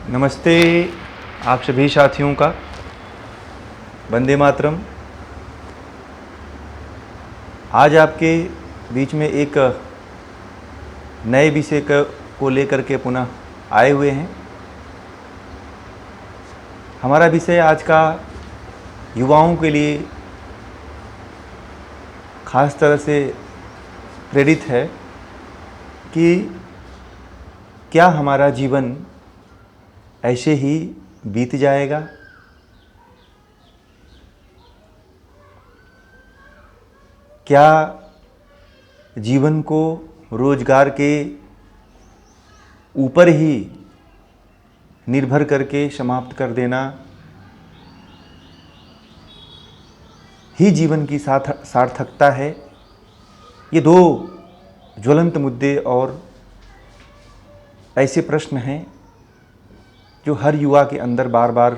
नमस्ते आप सभी साथियों का। वंदे मातरम। आज आपके बीच में एक नए विषय को लेकर के पुनः आए हुए हैं। हमारा विषय आज का युवाओं के लिए खास तरह से प्रेरित है कि क्या हमारा जीवन ऐसे ही बीत जाएगा, क्या जीवन को रोजगार के ऊपर ही निर्भर करके समाप्त कर देना ही जीवन की सार्थकता है। ये दो ज्वलंत मुद्दे और ऐसे प्रश्न हैं जो हर युवा के अंदर बार बार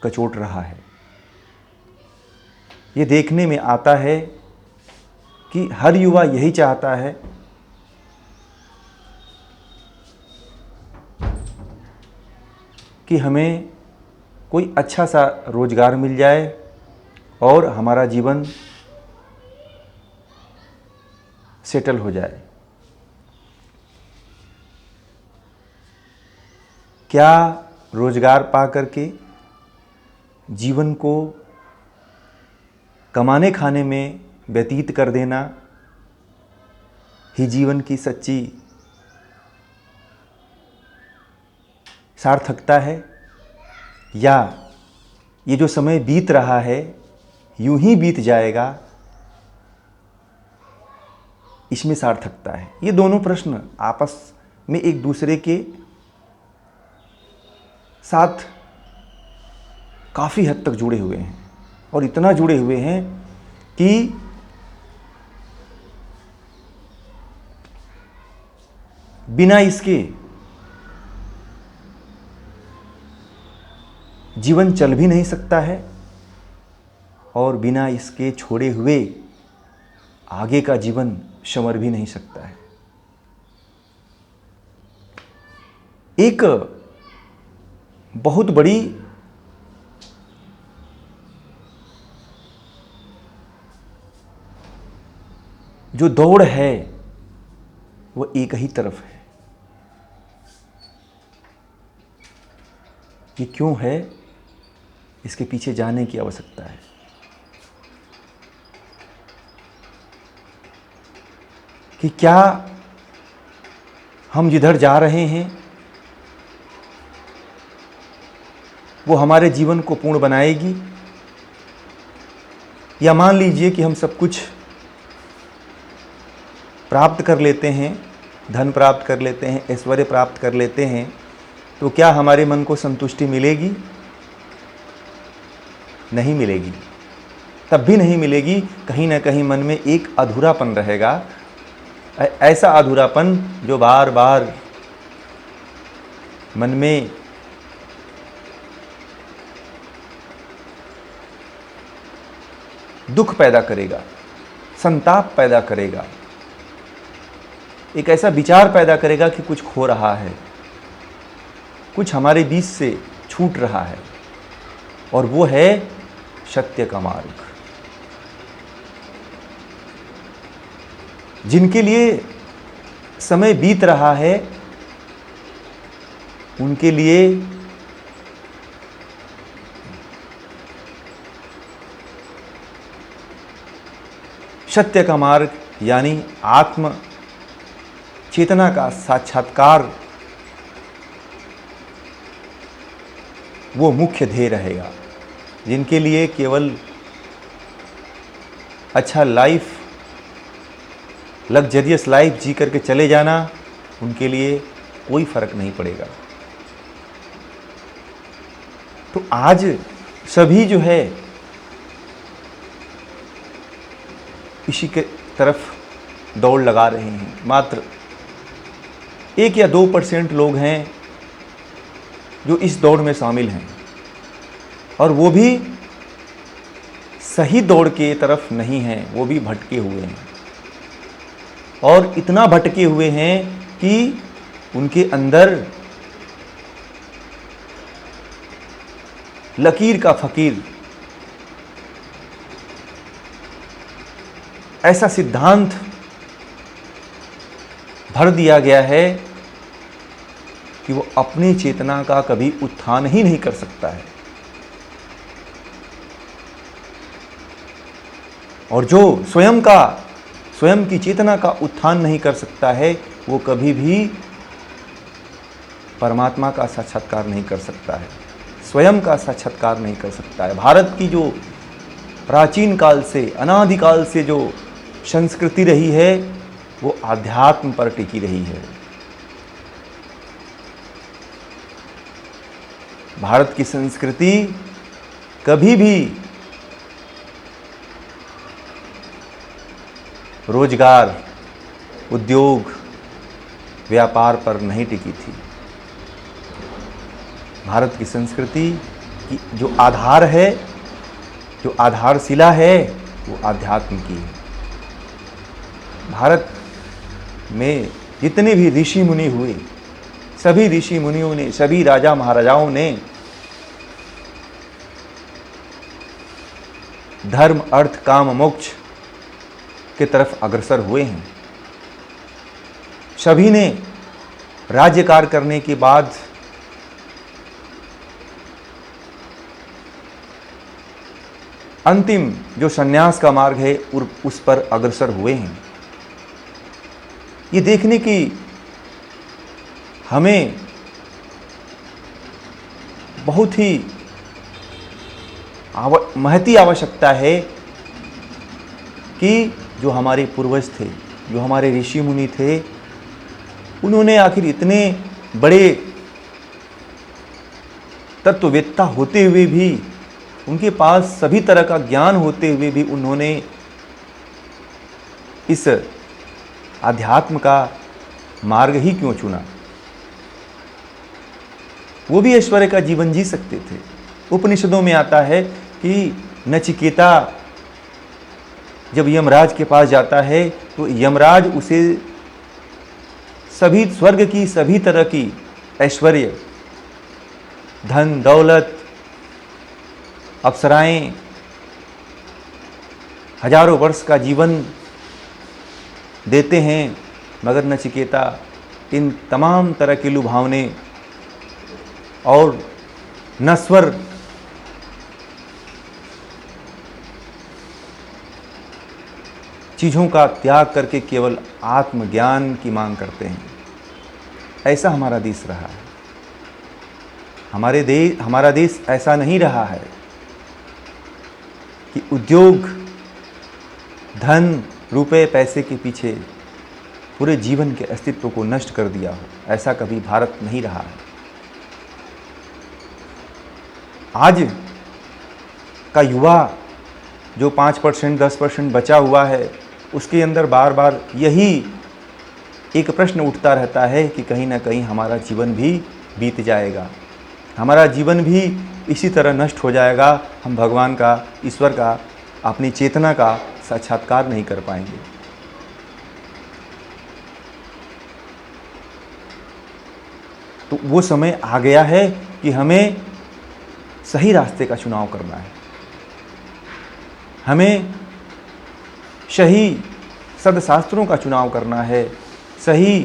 कचोट रहा है। ये देखने में आता है कि हर युवा यही चाहता है कि हमें कोई अच्छा सा रोजगार मिल जाए और हमारा जीवन सेटल हो जाए। क्या रोजगार पा करके जीवन को कमाने खाने में व्यतीत कर देना ही जीवन की सच्ची सार्थकता है, या ये जो समय बीत रहा है यूं ही बीत जाएगा, इसमें सार्थकता है? ये दोनों प्रश्न आपस में एक दूसरे के साथ काफ़ी हद तक जुड़े हुए हैं, और इतना जुड़े हुए हैं कि बिना इसके जीवन चल भी नहीं सकता है, और बिना इसके छोड़े हुए आगे का जीवन संवर भी नहीं सकता है। एक बहुत बड़ी जो दौड़ है वो एक ही तरफ है। ये क्यों है, इसके पीछे जाने की आवश्यकता है। कि क्या हम जिधर जा रहे हैं वो हमारे जीवन को पूर्ण बनाएगी, या मान लीजिए कि हम सब कुछ प्राप्त कर लेते हैं, धन प्राप्त कर लेते हैं, ऐश्वर्य प्राप्त कर लेते हैं, तो क्या हमारे मन को संतुष्टि मिलेगी? नहीं मिलेगी। तब भी नहीं मिलेगी, कहीं ना कहीं मन में एक अधूरापन रहेगा। ऐसा अधूरापन जो बार बार मन में दुख पैदा करेगा, संताप पैदा करेगा, एक ऐसा विचार पैदा करेगा कि कुछ खो रहा है, कुछ हमारे बीच से छूट रहा है, और वो है सत्य का मार्ग। जिनके लिए समय बीत रहा है उनके लिए सत्य का मार्ग यानी आत्म चेतना का साक्षात्कार वो मुख्य ध्येय रहेगा। जिनके लिए केवल अच्छा लाइफ, लग्जरियस लाइफ जी करके चले जाना, उनके लिए कोई फर्क नहीं पड़ेगा। तो आज सभी जो है इसी के तरफ दौड़ लगा रहे हैं। मात्र 1 या 2% लोग हैं जो इस दौड़ में शामिल हैं, और वो भी सही दौड़ के तरफ नहीं हैं, वो भी भटके हुए हैं। और इतना भटके हुए हैं कि उनके अंदर लकीर का फकीर, ऐसा सिद्धांत भर दिया गया है कि वो अपनी चेतना का कभी उत्थान ही नहीं कर सकता है। और जो स्वयं की चेतना का उत्थान नहीं कर सकता है, वो कभी भी परमात्मा का साक्षात्कार नहीं कर सकता है, स्वयं का साक्षात्कार नहीं कर सकता है। भारत की जो प्राचीन काल से, अनादिकाल से जो संस्कृति रही है, वो आध्यात्म पर टिकी रही है। भारत की संस्कृति कभी भी रोजगार, उद्योग, व्यापार पर नहीं टिकी थी। भारत की संस्कृति की जो आधार है, जो आधारशिला है, वो आध्यात्म की है। भारत में जितने भी ऋषि मुनि हुए, सभी ऋषि मुनियों ने, सभी राजा महाराजाओं ने धर्म, अर्थ, काम, मोक्ष के तरफ अग्रसर हुए हैं। सभी ने राज्य कार्य करने के बाद अंतिम जो संन्यास का मार्ग है उस पर अग्रसर हुए हैं। ये देखने की हमें बहुत ही महती आवश्यकता है कि जो हमारे पूर्वज थे, जो हमारे ऋषि मुनि थे, उन्होंने आखिर इतने बड़े तत्ववेत्ता होते हुए भी, उनके पास सभी तरह का ज्ञान होते हुए भी, उन्होंने इस आध्यात्म का मार्ग ही क्यों चुना? वो भी ऐश्वर्य का जीवन जी सकते थे। उपनिषदों में आता है कि नचिकेता जब यमराज के पास जाता है तो यमराज उसे सभी स्वर्ग की सभी तरह की ऐश्वर्य, धन दौलत, अप्सराएं, हजारों वर्ष का जीवन देते हैं, मगर नचिकेता इन तमाम तरह के लुभावने और नश्वर चीज़ों का त्याग करके केवल आत्मज्ञान की मांग करते हैं। ऐसा हमारा देश रहा है। हमारा देश ऐसा नहीं रहा है कि उद्योग, धन, रुपए, पैसे के पीछे पूरे जीवन के अस्तित्व को नष्ट कर दिया हो। ऐसा कभी भारत नहीं रहा है। आज का युवा जो 5%, 10% बचा हुआ है, उसके अंदर बार बार यही एक प्रश्न उठता रहता है कि कहीं ना कहीं हमारा जीवन भी बीत जाएगा, हमारा जीवन भी इसी तरह नष्ट हो जाएगा, हम भगवान का, ईश्वर का, अपनी चेतना का साक्षात्कार नहीं कर पाएंगे। तो वो समय आ गया है कि हमें सही रास्ते का चुनाव करना है। हमें सही सदशास्त्रों का चुनाव करना है, सही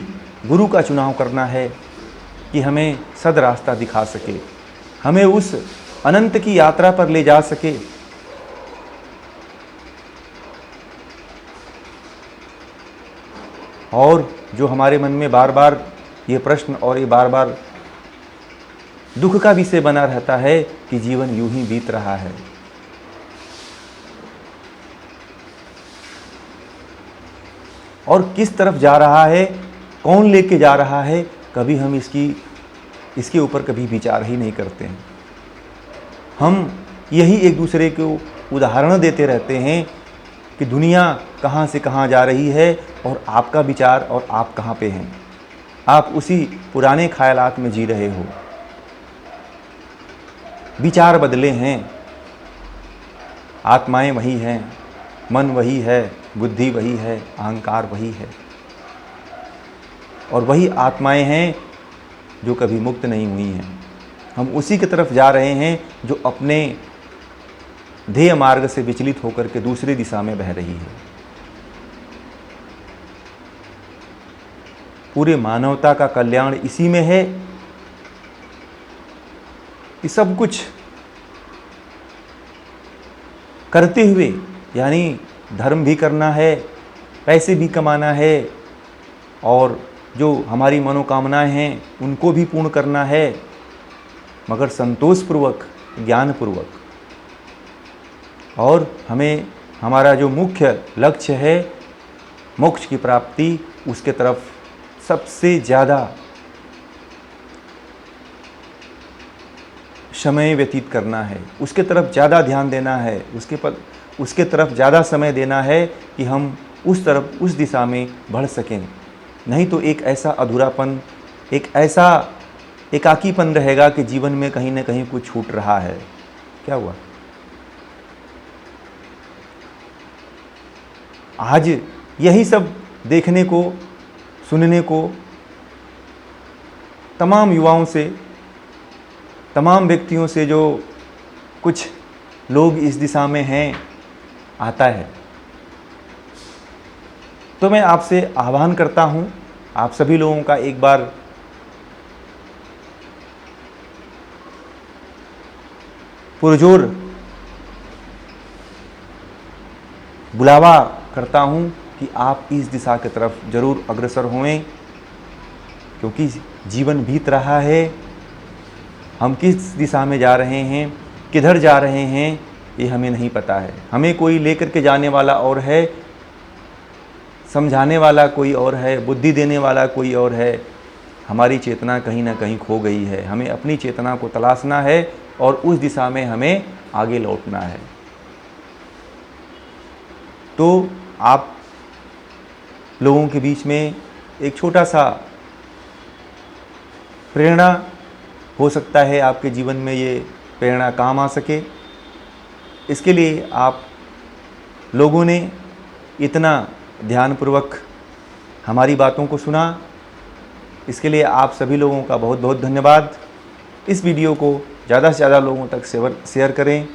गुरु का चुनाव करना है कि हमें सद रास्ता दिखा सके, हमें उस अनंत की यात्रा पर ले जा सके। और जो हमारे मन में बार बार ये प्रश्न और ये बार बार दुख का विषय बना रहता है कि जीवन यूं ही बीत रहा है, और किस तरफ जा रहा है, कौन लेके जा रहा है, कभी हम इसके ऊपर कभी विचार ही नहीं करते हैं। हम यही एक दूसरे को उदाहरण देते रहते हैं कि दुनिया कहाँ से कहाँ जा रही है और आपका विचार और आप कहाँ पे हैं। आप उसी पुराने ख्यालात में जी रहे हो। विचार बदले हैं, आत्माएं वही हैं, मन वही है, बुद्धि वही है, अहंकार वही है, और वही आत्माएं हैं जो कभी मुक्त नहीं हुई हैं। हम उसी की तरफ जा रहे हैं जो अपने ध्येय मार्ग से विचलित होकर के दूसरी दिशा में बह रही है। पूरे मानवता का कल्याण इसी में है कि सब कुछ करते हुए, यानी धर्म भी करना है, पैसे भी कमाना है, और जो हमारी मनोकामनाएं हैं उनको भी पूर्ण करना है, मगर संतोषपूर्वक, ज्ञानपूर्वक। और हमें हमारा जो मुख्य लक्ष्य है मोक्ष की प्राप्ति, उसके तरफ सबसे ज़्यादा समय व्यतीत करना है, उसके तरफ ज़्यादा ध्यान देना है, उसके तरफ ज़्यादा समय देना है कि हम उस तरफ, उस दिशा में बढ़ सकें। नहीं तो एक ऐसा अधूरापन, एक ऐसा एकाकीपन रहेगा कि जीवन में कहीं ना कहीं कुछ छूट रहा है। क्या हुआ? आज यही सब देखने को, सुनने को तमाम युवाओं से, तमाम व्यक्तियों से, जो कुछ लोग इस दिशा में हैं, आता है। तो मैं आपसे आह्वान करता हूं, आप सभी लोगों का एक बार पुरजोर बुलावा करता हूं कि आप इस दिशा की तरफ जरूर अग्रसर हों, क्योंकि जीवन बीत रहा है। हम किस दिशा में जा रहे हैं, किधर जा रहे हैं, ये हमें नहीं पता है। हमें कोई लेकर के जाने वाला और है, समझाने वाला कोई और है, बुद्धि देने वाला कोई और है। हमारी चेतना कहीं ना कहीं खो गई है। हमें अपनी चेतना को तलाशना है और उस दिशा में हमें आगे लौटना है। तो आप लोगों के बीच में एक छोटा सा प्रेरणा हो सकता है, आपके जीवन में ये प्रेरणा काम आ सके। इसके लिए आप लोगों ने इतना ध्यानपूर्वक हमारी बातों को सुना, इसके लिए आप सभी लोगों का बहुत बहुत धन्यवाद। इस वीडियो को ज़्यादा से ज़्यादा लोगों तक शेयर करें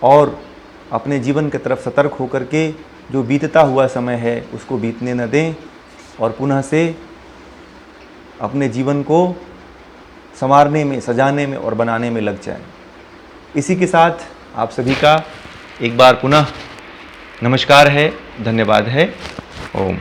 और अपने जीवन की तरफ सतर्क होकर के जो बीतता हुआ समय है उसको बीतने न दें और पुनः से अपने जीवन को संवारने में, सजाने में और बनाने में लग जाएं। इसी के साथ आप सभी का एक बार पुनः नमस्कार है, धन्यवाद है। ओम।